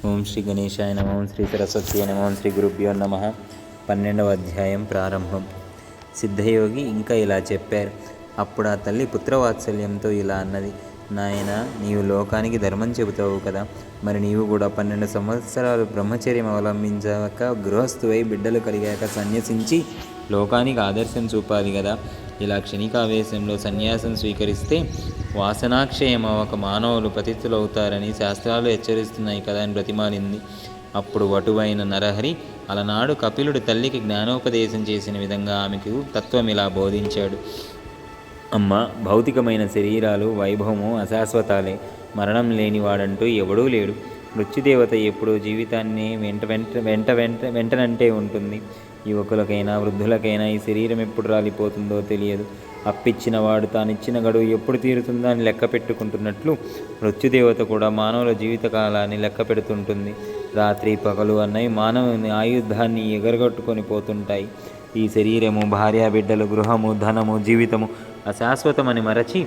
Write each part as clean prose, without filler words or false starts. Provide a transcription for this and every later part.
ఓం శ్రీ గణేశాయ నమః. ఓం శ్రీ సరస్వతి నమః. ఓం శ్రీ గురుభ్యో నమః. 12వ అధ్యాయం ప్రారంభం. సిద్ధయోగి ఇంకా ఇలా చెప్పారు. అప్పుడు ఆ తల్లి పుత్రవాత్సల్యంతో ఇలా అన్నది. నాయన, నీవు లోకానికి ధర్మం చెబుతావు కదా, మరి నీవు కూడా 12 సంవత్సరాలు బ్రహ్మచర్యం అవలంబించాక గృహస్థువై బిడ్డలు కలిగాక సన్యసించి లోకానికి ఆదర్శం చూపాలి కదా. ఇలా క్షణికావేశంలో సన్యాసం స్వీకరిస్తే వాసనాక్షయం అవ్వక మానవులు పతితులవుతారని శాస్త్రాలు హెచ్చరిస్తున్నాయి కదా అని బ్రతిమాలింది. అప్పుడు వటువైన నరహరి అలనాడు కపిలుడు తల్లికి జ్ఞానోపదేశం చేసిన విధంగా ఆమెకు తత్వం ఇలా బోధించాడు. అమ్మ, భౌతికమైన శరీరాలు వైభవము అశాశ్వతాలే. మరణం లేనివాడంటూ ఎవడూ లేడు. మృత్యుదేవత ఎప్పుడూ జీవితాన్ని వెంటనంటే ఉంటుంది. యువకులకైనా వృద్ధులకైనా ఈ శరీరం ఎప్పుడు రాలిపోతుందో తెలియదు. అప్పిచ్చిన వాడు తానిచ్చిన గడువు ఎప్పుడు తీరుతుందో అని లెక్క పెట్టుకుంటున్నట్లు మృత్యుదేవత కూడా మానవుల జీవితకాలాన్ని లెక్క పెడుతుంటుంది. రాత్రి పగలు అన్నవి మానవుని ఆయుధాన్ని ఎగరగొట్టుకొని పోతుంటాయి. ఈ శరీరము, భార్య, బిడ్డలు, గృహము, ధనము, జీవితము అశాశ్వతమని మరచి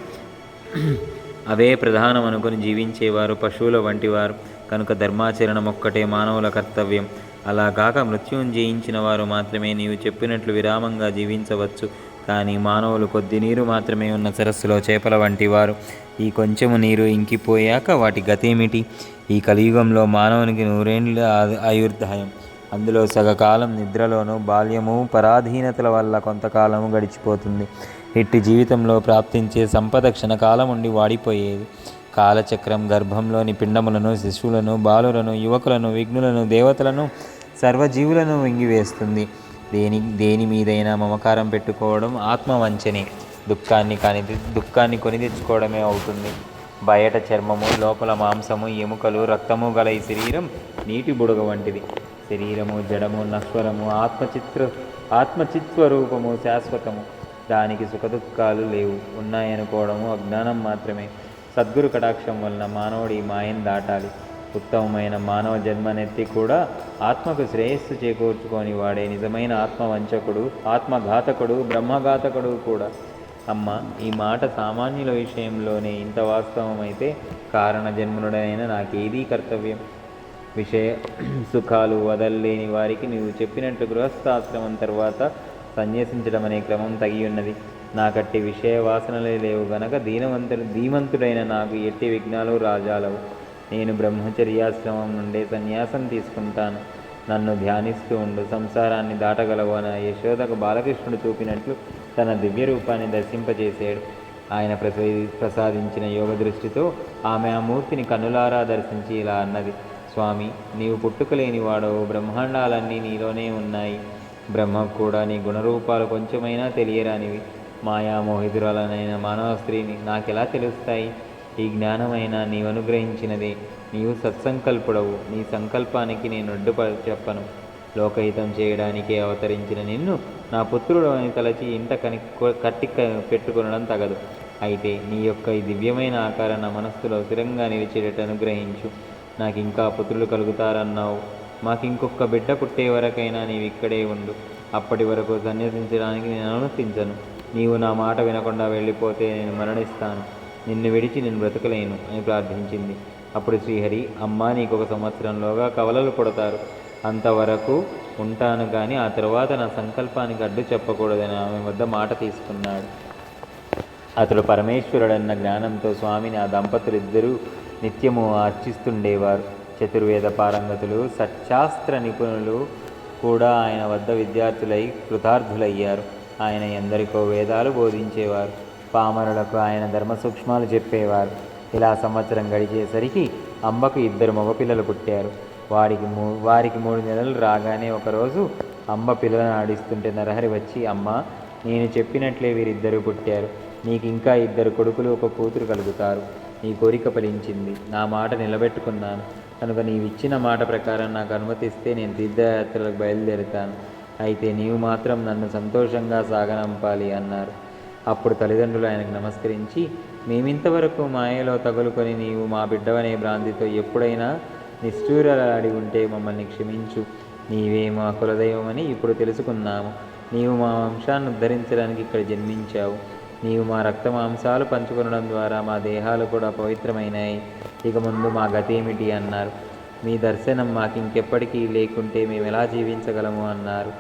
అవే ప్రధానం అనుకుని జీవించేవారు పశువుల వంటివారు. కనుక ధర్మాచరణం ఒక్కటే మానవుల కర్తవ్యం. అలాగాక మృత్యువును జయించిన వారు మాత్రమే నీవు చెప్పినట్లు విరామంగా జీవించవచ్చు. కానీ మానవులు కొద్ది నీరు మాత్రమే ఉన్న సరస్సులో చేపల వంటి వారు. ఈ కొంచెము నీరు ఇంకిపోయాక వాటి గతేమిటి? ఈ కలియుగంలో మానవునికి 100 ఏళ్ళ ఆయుర్దాయం. అందులో సగకాలం నిద్రలోనూ, బాల్యము, పరాధీనతల వల్ల కొంతకాలము గడిచిపోతుంది. ఇట్టి జీవితంలో ప్రాప్తించే సంపద క్షణకాలం ఉండి వాడిపోయేది. కాలచక్రం గర్భంలోని పిండములను, శిశువులను, బాలులను, యువకులను, విఘ్నులను, దేవతలను, సర్వజీవులను మింగివేస్తుంది. దేని మీదైనా మమకారం పెట్టుకోవడం ఆత్మవంచనే. దుఃఖాన్ని కొని తెచ్చుకోవడమే అవుతుంది. బయట చర్మము, లోపల మాంసము, ఎముకలు, రక్తము గల ఈ శరీరం నీటి బుడగ వంటిది. శరీరము జడము, నశ్వరము, ఆత్మచిత్స్వరూపము శాశ్వతము. దానికి సుఖదుఖాలు లేవు. ఉన్నాయనుకోవడము అజ్ఞానం మాత్రమే. సద్గురు కటాక్షం వలన మానవుడి మాయను దాటాలి. ఉత్తమమైన మానవ జన్మనెత్తి కూడా ఆత్మకు శ్రేయస్సు చేకూర్చుకొని వాడే నిజమైన ఆత్మవంచకుడు, ఆత్మఘాతకుడు, బ్రహ్మఘాతకుడు కూడా. అమ్మ, ఈ మాట సామాన్యుల విషయంలోనే ఇంత వాస్తవమైతే కారణ జన్ముడైన నాకేదీ కర్తవ్యం? విషయ సుఖాలు వదల్లేని వారికి నీవు చెప్పినట్లు గృహస్థాశ్రమం తర్వాత సన్యసించడం అనే క్రమం తగి ఉన్నది. నాకట్టి విషయ వాసనలే లేవు గనక ధీమంతుడైన నాకు ఎట్టి విఘ్నాలు రాజాలవు. నేను బ్రహ్మచర్యాశ్రమం నుండే సన్యాసం తీసుకుంటాను. నన్ను ధ్యానిస్తూ ఉండు. సంసారాన్ని దాటగలవు అని యశోదకు బాలకృష్ణుడు చూపినట్లు తన దివ్య రూపాన్ని దర్శింపజేశాడు. ఆయన ప్రసాదించిన యోగ దృష్టితో ఆమె ఆ మూర్తిని కన్నులారా దర్శించి ఇలా అన్నది. స్వామి, నీవు పుట్టుకలేని వాడవు. బ్రహ్మాండాలన్నీ నీలోనే ఉన్నాయి. బ్రహ్మకు కూడా నీ గుణరూపాలు కొంచెమైనా తెలియరానివి. మాయామోహితురాలనైన మానవ స్త్రీని నాకెలా తెలుస్తాయి? ఈ జ్ఞానమైనా నీవనుగ్రహించినదే. నీవు సత్సంకల్పుడవు. నీ సంకల్పానికి నేను అడ్డు చెప్పను. లోకహితం చేయడానికే అవతరించిన నిన్ను నా పుత్రుడు అని తలచి ఇంట కట్టి పెట్టుకొనడం తగదు. అయితే నీ యొక్క ఈ దివ్యమైన ఆకారం నా మనస్సులో స్థిరంగా నిలిచేటట్టు అనుగ్రహించు. నాకు ఇంకా పుత్రులు కలుగుతారన్నావు. మాకింకొక బిడ్డ పుట్టే వరకైనా నీవు ఇక్కడే ఉండు. అప్పటి వరకు సన్యసించడానికి నేను అనుమతించను. నీవు నా మాట వినకుండా వెళ్ళిపోతే నేను మరణిస్తాను. నిన్ను విడిచి నేను బ్రతకలేను అని ప్రార్థించింది. అప్పుడు శ్రీహరి, అమ్మ, నీకు 1 సంవత్సరంలోగా కవలలు పుడతారు. అంతవరకు ఉంటాను, కానీ ఆ తర్వాత నా సంకల్పానికి అడ్డు చెప్పకూడదని ఆమె వద్ద మాట తీసుకున్నాడు. అతడు పరమేశ్వరుడన్న జ్ఞానంతో స్వామిని ఆ దంపతులిద్దరూ నిత్యము అర్చిస్తుండేవారు. చతుర్వేద పారంగతులు, సత్శాస్త్ర నిపుణులు కూడా ఆయన వద్ద విద్యార్థులై కృతార్థులయ్యారు. ఆయన ఎందరికో వేదాలు బోధించేవారు. పామరులకు ఆయన ధర్మ సూక్ష్మాలు చెప్పేవారు. ఇలా సంవత్సరం గడిచేసరికి అంబకు 2 మగపిల్లలు పుట్టారు. వారికి 3 నెలలు రాగానే ఒకరోజు అంబ పిల్లలను ఆడిస్తుంటే నరహరి వచ్చి, అమ్మ, నేను చెప్పినట్లే వీరిద్దరూ పుట్టారు. నీకు ఇంకా 2 కొడుకులు, 1 కూతురు కలుగుతారు. నీ కోరిక ఫలించింది. నా మాట నిలబెట్టుకున్నాను. కనుక నీవిచ్చిన మాట ప్రకారం నాకు అనుమతిస్తే నేను తీర్థయాత్రలకు బయలుదేరుతాను. అయితే నీవు మాత్రం నన్ను సంతోషంగా సాగనంపాలి అన్నారు. అప్పుడు తల్లిదండ్రులు ఆయనకు నమస్కరించి, మేమింతవరకు మాయలో తగులుకొని నీవు మా బిడ్డవనే భ్రాంతితో ఎప్పుడైనా నిష్ఠూరాడి ఉంటే మమ్మల్ని క్షమించు. నీవే మా కులదైవమని ఇప్పుడు తెలుసుకున్నాము. నీవు మా వంశాన్ని ఉద్ధరించడానికి ఇక్కడ జన్మించావు. నీవు మా రక్త మాంసాలు పంచుకొనడం ద్వారా మా దేహాలు కూడా పవిత్రమైనాయి. ఇక ముందు మా గతేమిటి అన్నారు. మీ దర్శనం మాకింకెప్పటికీ లేకుంటే మేము ఎలా జీవించగలము అన్నారు.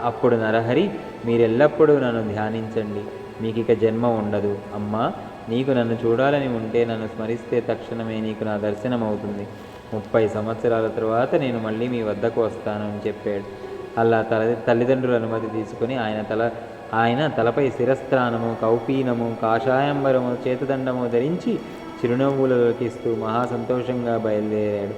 అప్పుడు నరహరి, మీరెల్లప్పుడూ నన్ను ధ్యానించండి, మీకిక జన్మ ఉండదు. అమ్మా, నీకు నన్ను చూడాలని ఉంటే నన్ను స్మరిస్తే తక్షణమే నీకు నా దర్శనం అవుతుంది. 30 సంవత్సరాల తరువాత నేను మళ్ళీ మీ వద్దకు వస్తాను అని చెప్పాడు. అలా తల్లిదండ్రుల అనుమతి తీసుకుని ఆయన తలపై శిరస్త్రానము, కౌపీనము, కాషాయంబరము, చేతుదండము ధరించి చిరునవ్వులకిస్తూ మహాసంతోషంగా బయలుదేరాడు.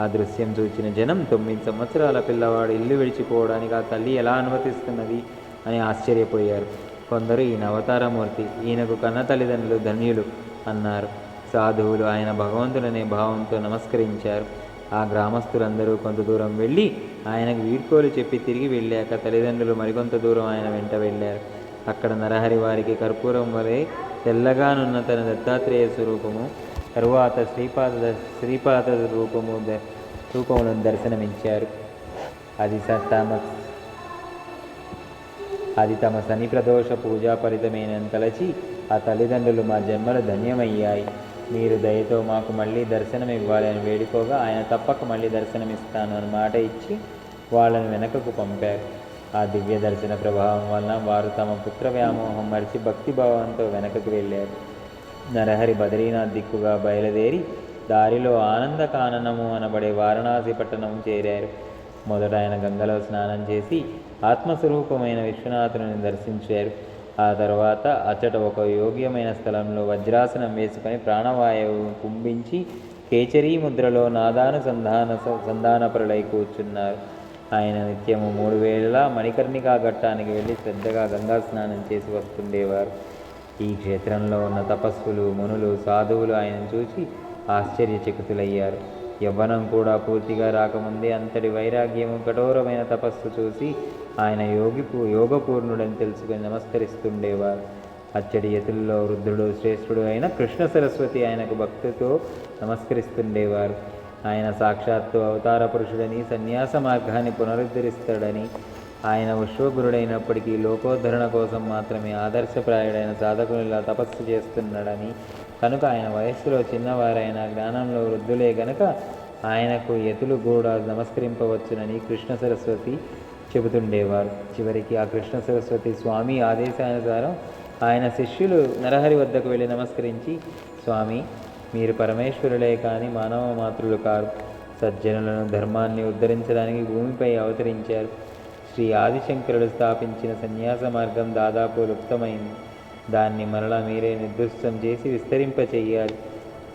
ఆ దృశ్యం చూచిన జనం 9 సంవత్సరాల పిల్లవాడు ఇల్లు విడిచిపోవడానికి ఆ తల్లి ఎలా అనుమతిస్తున్నది అని ఆశ్చర్యపోయారు. కొందరు ఈయన అవతారమూర్తి, ఈయనకు కన్న తల్లిదండ్రులు ధన్యులు అన్నారు. సాధువులు ఆయన భగవంతుడనే భావంతో నమస్కరించారు. ఆ గ్రామస్తులందరూ కొంత దూరం వెళ్ళి ఆయనకు వీడ్కోలు చెప్పి తిరిగి వెళ్ళాక తల్లిదండ్రులు మరికొంత దూరం ఆయన వెంట వెళ్ళారు. అక్కడ నరహరి వారికి కర్పూరం వలె తెల్లగానున్న తన దత్తాత్రేయ స్వరూపము, తరువాత శ్రీపాద రూపములను దర్శనమిచ్చారు. అది తమ శని ప్రదోష పూజా ఫలితమేనని తలచి ఆ తల్లిదండ్రులు, మా జన్మలు ధన్యమయ్యాయి, మీరు దయతో మాకు మళ్ళీ దర్శనం ఇవ్వాలి అని వేడుకోగా ఆయన తప్పక మళ్ళీ దర్శనమిస్తాను అని మాట ఇచ్చి వాళ్ళను వెనకకు పంపారు. ఆ దివ్య దర్శన ప్రభావం వలన వారు తమ పుత్ర వ్యామోహం మరిచి భక్తిభావంతో వెనకకు వెళ్ళారు. నరహరి బద్రీనాథ్ దిక్కుగా బయలుదేరి దారిలో ఆనందకాననము అనబడే వారణాసి పట్టణం చేరారు. మొదట ఆయన గంగలో స్నానం చేసి ఆత్మస్వరూపమైన విశ్వనాథుని దర్శించారు. ఆ తర్వాత అచ్చట ఒక యోగ్యమైన స్థలంలో వజ్రాసనం వేసుకొని ప్రాణవాయువు కుంభించి కేచరీ ముద్రలో సంధానపరులై కూర్చున్నారు. ఆయన నిత్యము 3 వేళలా మణికర్ణికా ఘట్టానికి వెళ్ళి శ్రద్ధగా గంగా స్నానం చేసి వస్తుండేవారు. ఈ క్షేత్రంలో ఉన్న తపస్సులు, మునులు, సాధువులు ఆయనను చూసి ఆశ్చర్యచకితులయ్యారు. యవ్వనం కూడా పూర్తిగా రాకముందే అంతటి వైరాగ్యము, కఠోరమైన తపస్సు చూసి ఆయన యోగపూర్ణుడని తెలుసుకొని నమస్కరిస్తుండేవారు. అచ్చడి యతుల్లో వృద్ధుడు, శ్రేష్ఠుడు అయిన కృష్ణ సరస్వతి ఆయనకు భక్తితో నమస్కరిస్తుండేవారు. ఆయన సాక్షాత్తు అవతార పురుషుడని, సన్యాస మార్గాన్ని పునరుద్ధరిస్తాడని, ఆయన విశ్వగురుడైనప్పటికీ లోకోద్ధరణ కోసం మాత్రమే ఆదర్శప్రాయుడైన సాధకునిలా తపస్సు చేస్తున్నాడని, కనుక ఆయన వయస్సులో చిన్నవారైన జ్ఞానంలో వృద్ధులే గనక ఆయనకు యతులు కూడా నమస్కరింపవచ్చునని కృష్ణ సరస్వతి చెబుతుండేవారు. చివరికి ఆ కృష్ణ సరస్వతి స్వామి ఆదేశానుసారం ఆయన శిష్యులు నరహరి వద్దకు వెళ్ళి నమస్కరించి, స్వామి, మీరు పరమేశ్వరులే కానీ మానవ మాతృలు కారు. సజ్జనులను, ధర్మాన్ని ఉద్ధరించడానికి భూమిపై అవతరించారు. శ్రీ ఆదిశంకరుడు స్థాపించిన సన్యాస మార్గం దాదాపు లుప్తమైంది. దాన్ని మరలా మీరే నిర్దుష్టం చేసి విస్తరింపచేయాలి.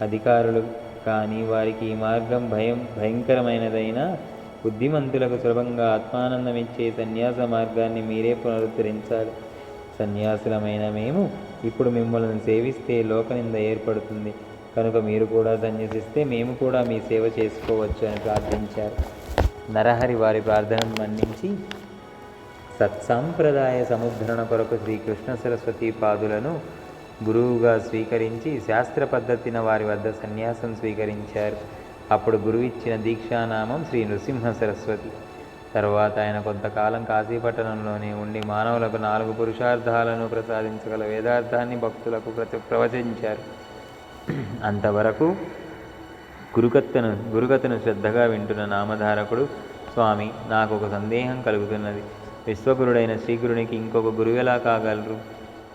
అధికారులు కానీ వారికి ఈ మార్గం భయంకరమైనదైనా బుద్ధిమంతులకు సులభంగా ఆత్మానందమిచ్చే సన్యాస మార్గాన్ని మీరే పునరుద్ధరించాలి. సన్యాసులమైన మేము ఇప్పుడు మిమ్మల్ని సేవిస్తే లోకనింద ఏర్పడుతుంది, కనుక మీరు కూడా సన్యసిస్తే మేము కూడా మీ సేవ చేసుకోవచ్చు అని ప్రార్థించారు. నరహరి వారి ప్రార్థనను మన్నించి సత్సాంప్రదాయ సముద్ధరణ కొరకు శ్రీకృష్ణ సరస్వతి పాదులను గురువుగా స్వీకరించి శాస్త్ర పద్ధతిన వారి వద్ద సన్యాసం స్వీకరించారు. అప్పుడు గురువు ఇచ్చిన దీక్షానామం శ్రీ నృసింహ సరస్వతి. తర్వాత ఆయన కొంతకాలం కాశీపట్టణంలోనే ఉండి మానవులకు 4 పురుషార్థాలను ప్రసాదించగల వేదార్థాన్ని భక్తులకు ప్రవచించారు. అంతవరకు గురుకథను శ్రద్ధగా వింటున్న నామధారకుడు, స్వామి, నాకు ఒక సందేహం కలుగుతున్నది. విశ్వగురుడైన శ్రీగురునికి ఇంకొక గురువు ఎలా కాగలరు?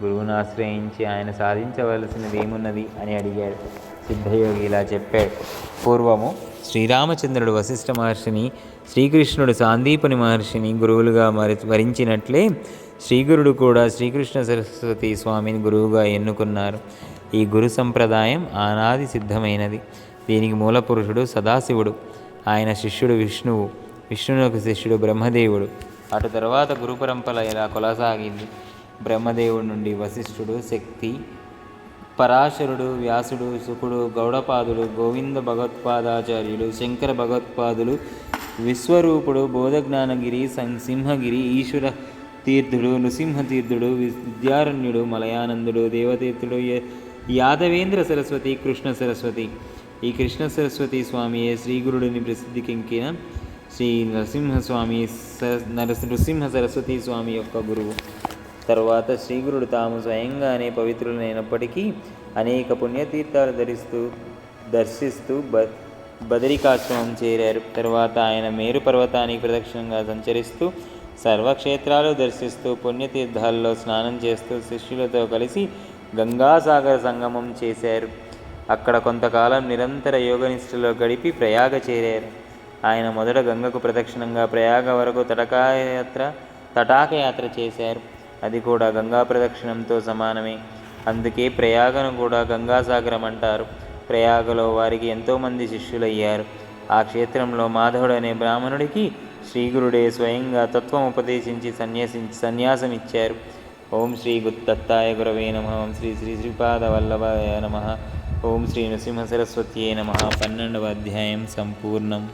గురువును ఆశ్రయించి ఆయన సాధించవలసినది ఏమున్నది అని అడిగాడు. సిద్ధయోగి ఇలా చెప్పాడు. పూర్వము శ్రీరామచంద్రుడు వశిష్ఠ మహర్షిని, శ్రీకృష్ణుడు సాందీపని మహర్షిని గురువులుగా వరించినట్లే శ్రీగురుడు కూడా శ్రీకృష్ణ సరస్వతి స్వామిని గురువుగా ఎన్నుకున్నారు. ఈ గురు సంప్రదాయం ఆనాది సిద్ధమైనది. దీనికి మూలపురుషుడు సదాశివుడు, ఆయన శిష్యుడు విష్ణువు, విష్ణువుకు శిష్యుడు బ్రహ్మదేవుడు. అటు తర్వాత గురు పరంపర ఇలా కొనసాగింది. బ్రహ్మదేవుడి నుండి వశిష్ఠుడు, శక్తి, పరాశరుడు, వ్యాసుడు, శుకుడు, గౌడపాదులు, గోవింద భగవత్పాదాచార్యులు, శంకర భగవత్పాదులు, విశ్వరూపుడు, బోధజ్ఞానగిరి, సింహగిరి, ఈశ్వర తీర్థుడు, నృసింహతీర్థుడు, విద్యారణ్యుడు, మలయానందుడు, దేవతీర్థుడు, యాదవేంద్ర సరస్వతి, కృష్ణ సరస్వతి. ఈ కృష్ణ సరస్వతి స్వామియే శ్రీగురుడిని ప్రసిద్ధికెక్కిన శ్రీ నృసింహ సరస్వతి స్వామి యొక్క గురువు. తరువాత శ్రీగురుడు తాము స్వయంగానే పవిత్రులైనప్పటికీ అనేక పుణ్యతీర్థాలు దర్శిస్తూ బదరికాశ్రమం చేరారు. తరువాత ఆయన మేరు పర్వతానికి ప్రదక్షిణంగా సంచరిస్తూ సర్వక్షేత్రాలు దర్శిస్తూ పుణ్యతీర్థాల్లో స్నానం చేస్తూ శిష్యులతో కలిసి గంగాసాగర సంగమం చేశారు. అక్కడ కొంతకాలం నిరంతర యోగనిష్టలో గడిపి ప్రయాగ చేరారు. ఆయన మొదట గంగకు ప్రదక్షిణంగా ప్రయాగ వరకు తటాకయాత్ర చేశారు. అది కూడా గంగా ప్రదక్షిణంతో సమానమే. అందుకే ప్రయాగను కూడా గంగాసాగరం అంటారు. ప్రయాగలో వారికి ఎంతోమంది శిష్యులయ్యారు. ఆ క్షేత్రంలో మాధవుడు అనే బ్రాహ్మణుడికి శ్రీగురుడే స్వయంగా తత్వం ఉపదేశించి సన్యాసమిచ్చారు. ఓం శ్రీ దత్తాయ గురవే నమః. ఓం శ్రీ శ్రీ శ్రీపాదవల్లభాయ నమః. ఓం శ్రీ నృసింహ సరస్వత్యే నమః. 12వ అధ్యాయం సంపూర్ణం.